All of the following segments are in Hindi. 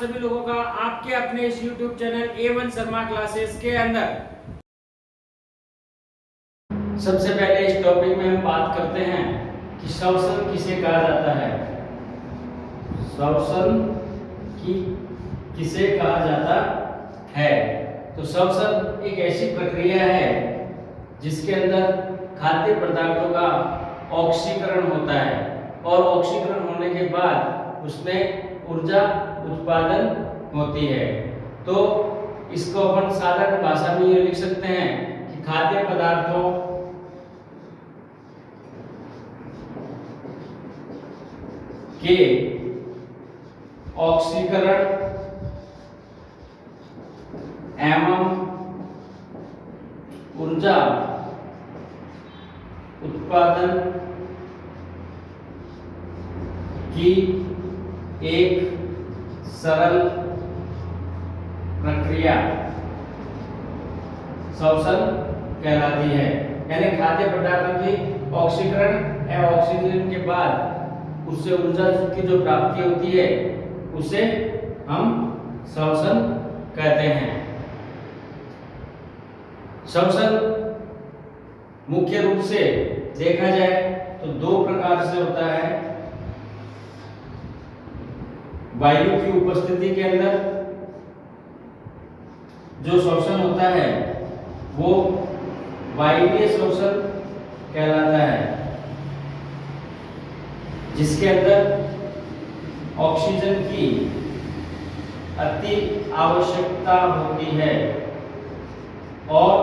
सभी लोगों का आपके अपने इस YouTube channel A1 Sharma classes के अंदर। सबसे पहले इस टॉपिक में हम बात करते हैं कि श्वसन किसे कहा जाता है। श्वसन की किसे कहा जाता है? तो श्वसन एक ऐसी प्रक्रिया है जिसके अंदर खाद्य पदार्थों का ऑक्सीकरण होता है और ऑक्सीकरण होने के बाद उसमें ऊर्जा उत्पादन होती है। तो इसको अपन साधारण भाषा में ये लिख सकते हैं कि खाद्य पदार्थों के ऑक्सीकरण एवं ऊर्जा उत्पादन की एक सरल प्रक्रिया श्वसन कहलाती है। यानी खाद्य पदार्थों की ऑक्सीकरण एवं ऑक्सीकरण के बाद उससे ऊर्जा की जो प्राप्ति होती है उसे हम श्वसन कहते हैं। श्वसन मुख्य रूप से देखा जाए तो दो प्रकार से होता है। वायु की उपस्थिति के अंदर जो श्वसन होता है वो वायवीय श्वसन कहलाता है, जिसके अंदर ऑक्सीजन की अति आवश्यकता होती है। और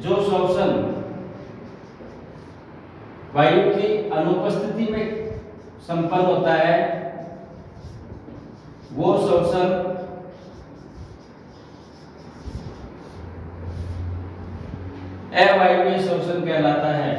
जो श्वसन वायु की अनुपस्थिति में संपन्न होता है वो श्वसन अवायवीय श्वसन कहलाता है।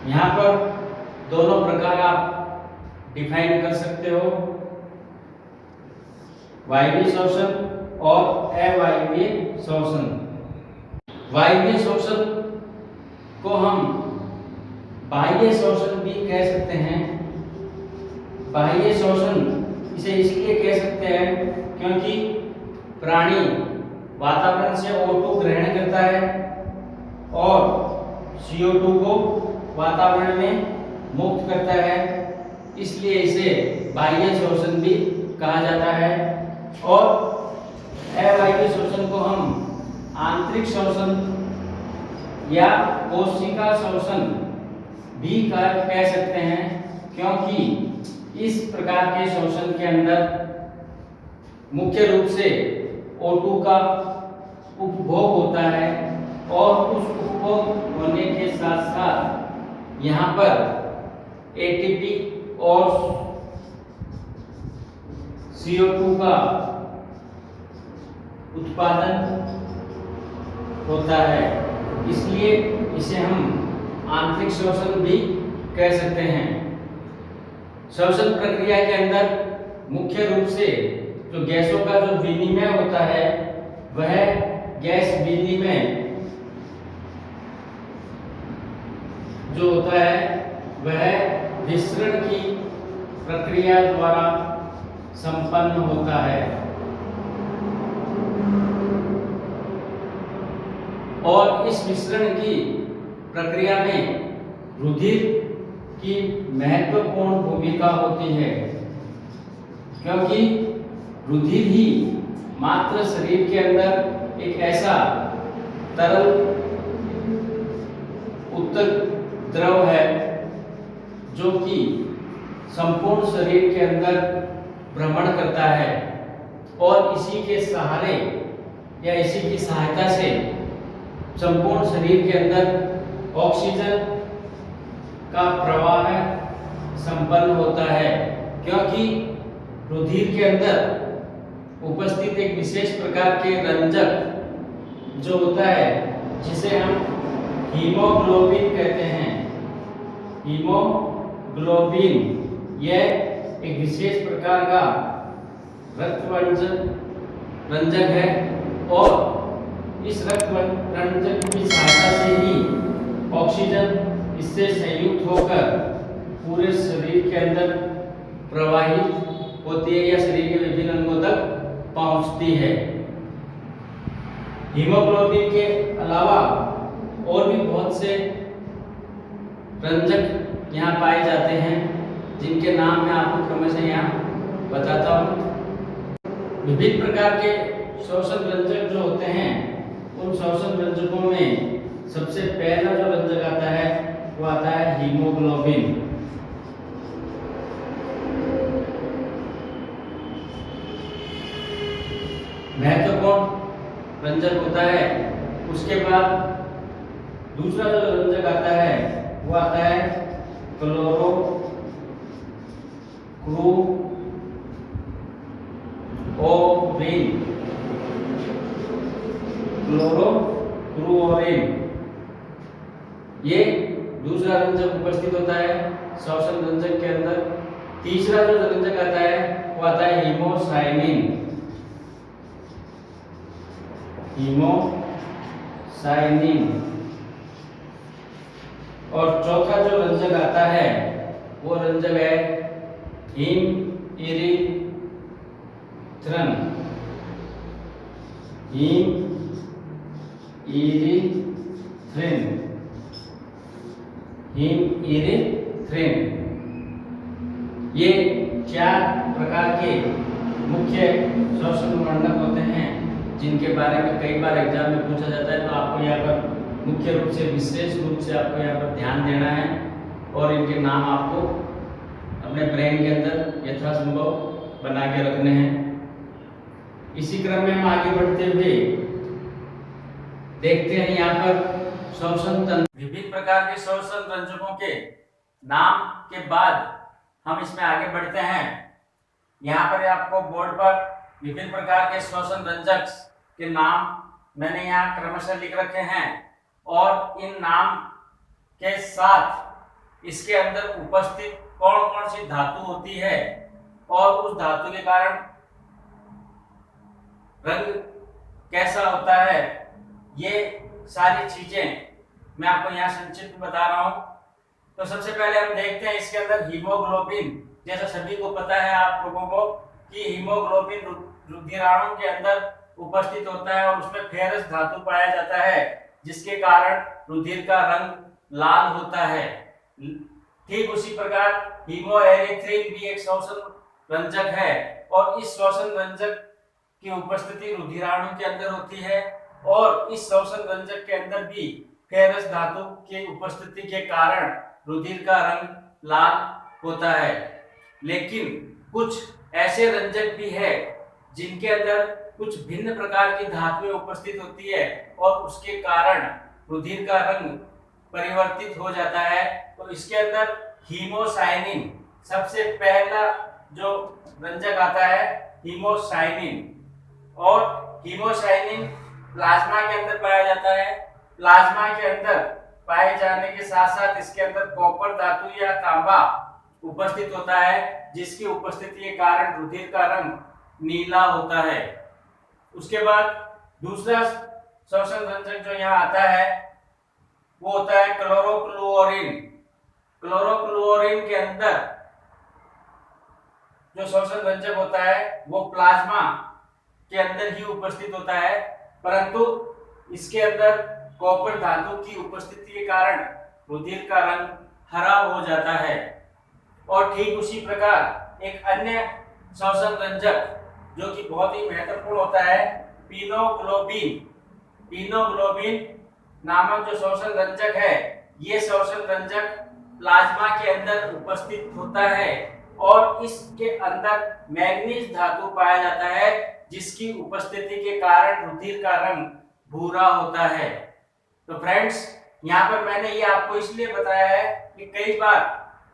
यहां पर दोनों प्रकार आप डिफाइन कर सकते हो, वायवीय श्वसन और अवायवीय श्वसन। वायवीय श्वसन को हम बाह्य श्वसन भी कह सकते हैं। बाह्य श्वसन इसे इसलिए कह सकते हैं क्योंकि प्राणी वातावरण से O2 ग्रहण करता है और CO2 को वातावरण में मुक्त करता है, इसलिए इसे बाह्य श्वसन भी कहा जाता है। और अवायवीय श्वसन को हम आंतरिक श्वसन या कोशिका श्वसन भी कह सकते हैं, क्योंकि इस प्रकार के श्वसन के अंदर मुख्य रूप से O2 का उपभोग होता है और उस उपभोग होने के साथ साथ यहाँ पर ATP और CO2 का उत्पादन होता है, इसलिए इसे हम आंतरिक श्वसन भी कह सकते हैं। श्वसन प्रक्रिया के अंदर मुख्य रूप से जो गैसों का जो विनिमय होता है वह गैस विनिमय जो होता है वह विसरण की प्रक्रिया द्वारा संपन्न होता है। और इस मिश्रण की प्रक्रिया में रुधिर की महत्वपूर्ण भूमिका होती है, क्योंकि रुधिर ही मात्र शरीर के अंदर एक ऐसा तरल उत्तक द्रव है जो कि संपूर्ण शरीर के अंदर भ्रमण करता है और इसी के सहारे या इसी की सहायता से संपूर्ण शरीर के अंदर ऑक्सीजन का प्रवाह संपन्न होता है, क्योंकि रुधिर के अंदर उपस्थित एक विशेष प्रकार के रंजक जो होता है जिसे हम हीमोग्लोबिन कहते हैं। हीमोग्लोबिन यह एक विशेष प्रकार का रक्त रंजक है और इस रक्त रंजक की सहायता से ही ऑक्सीजन इससे संयुक्त होकर पूरे शरीर के अंदर प्रवाहित होती है या शरीर के विभिन्न अंगों तक पहुंचती है। हीमोग्लोबिन के अलावा और भी बहुत से रंजक यहाँ पाए जाते हैं, जिनके नाम मैं आपको क्रमशः यहाँ बताता हूँ। विभिन्न प्रकार के श्वसन रंजक जो होते हैं, उन श्वसन रंजकों में सबसे पहला जो रंजक आता है वो आता है हीमोग्लोबिन। महत्वपूर्ण रंजक होता है। उसके बाद दूसरा जो रंजक आता है वो आता है क्लोरोक्रूओरिन। ये दूसरा रंजक उपस्थित होता है श्वसन रंजक के अंदर। तीसरा जो रंजक आता है वो आता है हीमोसाइनिन। और चौथा जो रंजक आता है वो रंजक है हीम इरिथ्रिन। ये चार प्रकार के मुख्य श्वसन वर्णक होते हैं, जिनके बारे में कई बार एग्जाम में पूछा जाता है। तो आपको यहाँ पर मुख्य रूप से विशेष रूप से आपको यहाँ पर ध्यान देना है और इनके नाम आपको अपने ब्रेन के अंदर यथासंभव बना के रखने हैं। इसी क्रम में हम आगे बढ़ते हुए देखते हैं यहाँ पर श्वसन तंत्र। विभिन्न प्रकार के श्वसन रंजकों के नाम के बाद हम इसमें आगे बढ़ते हैं। यहाँ पर आपको बोर्ड पर विभिन्न प्रकार के श्वसन रंजक के नाम मैंने यहाँ क्रमशः लिख रखे हैं और इन नाम के साथ इसके अंदर उपस्थित कौन कौन सी धातु होती है और उस धातु के कारण रंग कैसा होता है, ये सारी चीजें मैं आपको यहाँ संक्षिप्त में बता रहा हूँ। तो सबसे पहले हम देखते हैं इसके अंदर हीमोग्लोबिन। जैसा सभी को पता है आप लोगों को कि हीमोग्लोबिन रुधिराणु के अंदर उपस्थित होता है और उसमें फेरस धातु पाया जाता है, जिसके कारण रुधिर का रंग लाल होता है। ठीक उसी प्रकार हीमोएरिथ्रिन भी एक श्वसन रंजक है और इस श्वसन रंजक की उपस्थिति रुधिराणु के अंदर होती है और इस श्वसन रंजक के अंदर भी फेरस धातु की उपस्थिति के कारण रुधिर का रंग लाल होता है। लेकिन कुछ ऐसे रंजक भी है जिनके अंदर कुछ भिन्न प्रकार की धातुएं उपस्थित होती है और उसके कारण रुधिर का रंग परिवर्तित हो जाता है। तो इसके अंदर हीमोसाइनिन सबसे पहला जो रंजक आता है, हीमोसाइनिन। और हीमोसाइनिन प्लाज्मा के अंदर पाया जाता है। प्लाज्मा के अंदर पाए जाने के साथ साथ इसके अंदर कॉपर धातु या तांबा उपस्थित होता है, जिसकी उपस्थिति के कारण रुधिर का रंग नीला होता है। उसके बाद दूसरा श्वसन रंजक जो यहाँ आता है वो होता है क्लोरोक्लुओरिन। क्लोरोक्लुओरिन के अंदर जो श्वसन रंजक होता है वो प्लाज्मा के अंदर ही उपस्थित होता है, परंतु इसके अंदर कॉपर धातु की उपस्थिति के कारण रुधिर का रंग हरा हो जाता है। और ठीक उसी प्रकार एक अन्य श्वसन रंजक जो कि बहुत ही महत्वपूर्ण होता है, पीनोग्लोबिन। पीनोग्लोबिन नामक जो श्वसन रंजक है, ये श्वसन रंजक प्लाज्मा के अंदर उपस्थित होता है और इसके अंदर मैग्नीज धातु पाया जाता है, जिसकी उपस्थिति के कारण रुधिर का रंग भूरा होता है। तो फ्रेंड्स, यहाँ पर मैंने ये आपको इसलिए बताया है कि कई बार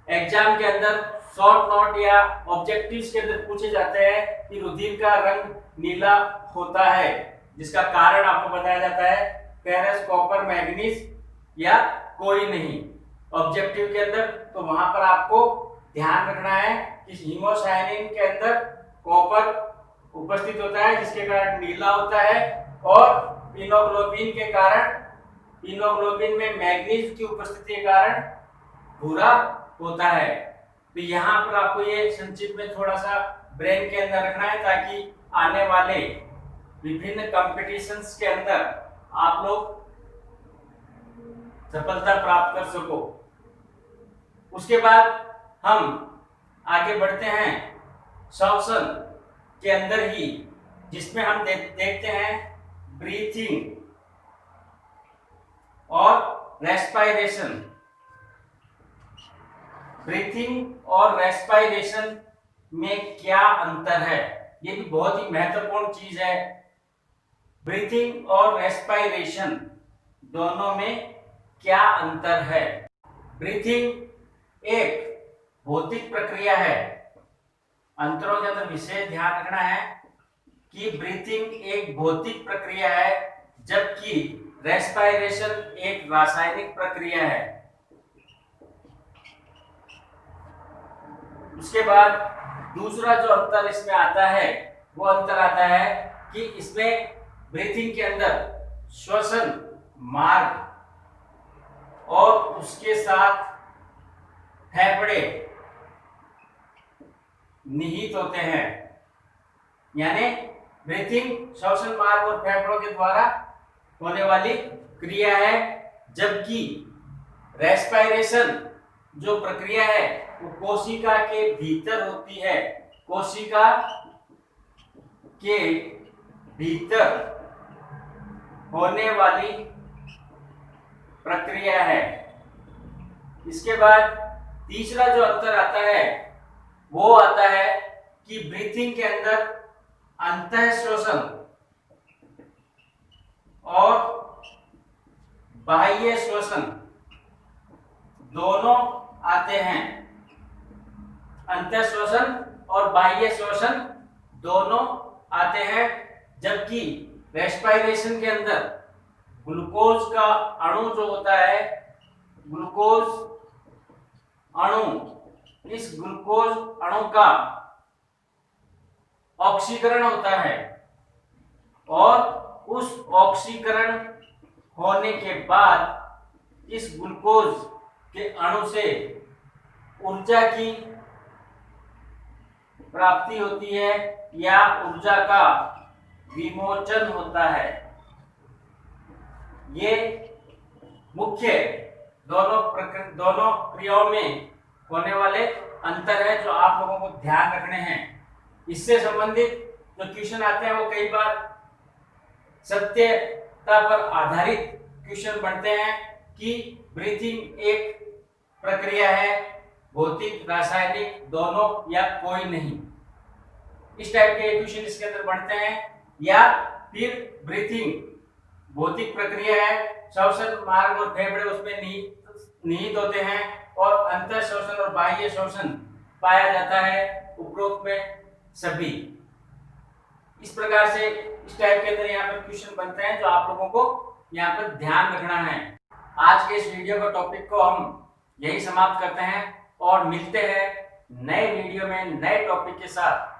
एग्जाम के अंदर शॉर्ट नोट या ऑब्जेक्टिव्स के अंदर पूछे जाते हैं कि रुधिर का रंग नीला होता है, जिसका कारण आपको बताया जाता है फेरस, कॉपर, मैग्नीज या कोई नहीं ऑब्जेक्टिव के अंदर। तो वहां पर आपको ध्यान रखना है कि हीमोसाइनिन के अंदर कॉपर उपस्थित होता है, जिसके कारण नीला होता है, और पीनोग्लोबिन के कारण हीमोग्लोबिन में मैग्नीज की उपस्थिति के कारण भूरा होता है। तो यहाँ पर आपको ये संक्षिप्त में थोड़ा सा ब्रेन के अंदर रखना है ताकि आने वाले विभिन्न कॉम्पिटिशन्स के अंदर आप लोग सफलता प्राप्त कर सको। उसके बाद हम आगे बढ़ते हैं श्वसन के अंदर ही, जिसमें हम देखते हैं ब्रीथिंग और रेस्पिरेशन। ब्रीथिंग और रेस्पिरेशन में क्या अंतर है, ये भी बहुत ही महत्वपूर्ण चीज है। ब्रीथिंग और रेस्पिरेशन दोनों में क्या अंतर है? ब्रीथिंग एक भौतिक प्रक्रिया है। अंतरों के अंदर विशेष ध्यान रखना है कि ब्रीथिंग एक भौतिक प्रक्रिया है, जबकि रेस्पिरेशन एक रासायनिक प्रक्रिया है। उसके बाद दूसरा जो अंतर इसमें आता है वो अंतर आता है कि इसमें ब्रीथिंग के अंदर श्वसन मार्ग और उसके साथ फेफड़े निहित होते हैं, यानी ब्रीथिंग श्वसन मार्ग और फेफड़ों के द्वारा होने वाली क्रिया है, जबकि रेस्पिरेशन जो प्रक्रिया है वो कोशिका के भीतर होती है। कोशिका के भीतर होने वाली प्रक्रिया है। इसके बाद तीसरा जो अंतर आता है वो आता है कि ब्रीथिंग के अंदर अंतः श्वसन और बाह्य श्वसन दोनों आते हैं। अंतः श्वसन और बाह्य श्वसन दोनों आते हैं, जबकि रेस्पिरेशन के अंदर ग्लूकोज का अणु जो होता है, ग्लूकोज अणु, इस ग्लूकोज अणु का ऑक्सीकरण होता है और उस ऑक्सीकरण होने के बाद इस ग्लूकोज के अणु से ऊर्जा की प्राप्ति होती है या ऊर्जा का विमोचन होता है। ये मुख्य दोनों क्रियाओं में होने वाले अंतर है जो आप लोगों को ध्यान रखने हैं। इससे संबंधित जो क्वेश्चन आते हैं वो कई बार सत्यता पर आधारित क्वेश्चन बनते हैं कि ब्रीथिंग एक प्रक्रिया है, भौतिक रासायनिक दोनों या कोई नहीं। इस टाइप के क्वेश्चन इसके अंदर बनते हैं। या फिर ब्रीथिंग भौतिक प्रक्रिया है, श्वसन मार्ग और फेफड़े उसमें निहित होते हैं और अंतः श्वसन और बाह्य श्वसन पाया जाता है उपरोक्त में सभी। इस प्रकार से इस टाइप के अंदर यहाँ पर क्वेश्चन बनते हैं जो आप लोगों को यहाँ पर ध्यान रखना है। आज के इस वीडियो का टॉपिक को हम यही समाप्त करते हैं और मिलते हैं नए वीडियो में नए टॉपिक के साथ।